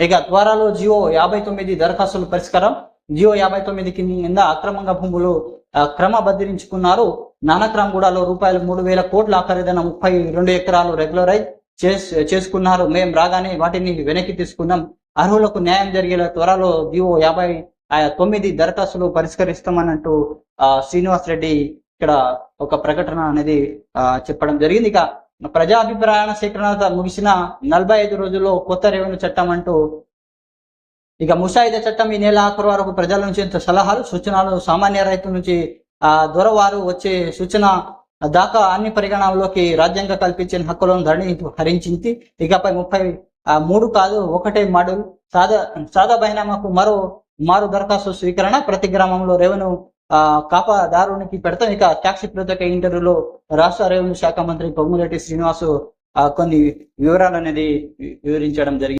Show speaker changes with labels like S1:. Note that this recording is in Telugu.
S1: ఇక త్వరలో జియో 59 దరఖాస్తుల పరిష్కారం. జియో 59 కింద అక్రమంగా భూములు క్రమబద్ధరించుకున్నారు. నానక్రామ్గూడలో రూపాయలు 3,000 కోట్ల ఖరీదైన 32 ఎకరాలు రెగ్యులరైజ్ చేసుకున్నారు. మేము రాగానే వాటిని వెనక్కి తీసుకున్నాం. అర్హులకు న్యాయం జరిగేలా త్వరలో జియో 59 దరఖాస్తులు పరిష్కరిస్తామన్నట్టు శ్రీనివాస్ రెడ్డి ఇక్కడ ఒక ప్రకటన అనేది చెప్పడం జరిగింది. ఇక ప్రజాభిప్రాయ సేకరణ ముగిసిన 45 రోజుల్లో కొత్త రెవెన్యూ చట్టం అంటూ ఇక ముసాయిదా చట్టం ఈ నెల ఆఖరు వరకు ప్రజల నుంచి సలహాలు సూచనలు సామాన్య రైతుల నుంచి దొరవారు వచ్చే సూచన దాకా అన్ని పరిగణనలోకి రాజ్యాంగ కల్పించిన హక్కులను ధరణి హరించింది. ఇకపై 33 కాదు ఒకటే మాడ్యూల్ సాదా బహినామాకు మారు దరఖాస్తు స్వీకరణ ప్రతి గ్రామంలో రెవెన్యూ కాపాదారునికి పెడతాం. ఇక ట్యాక్సీ ప్రత్యేక ఇంటర్వ్యూలో రాష్ట్ర రెవెన్యూ శాఖ మంత్రి పొంగులేటి శ్రీనివాసు కొన్ని వివరాలు అనేది వివరించడం జరిగింది.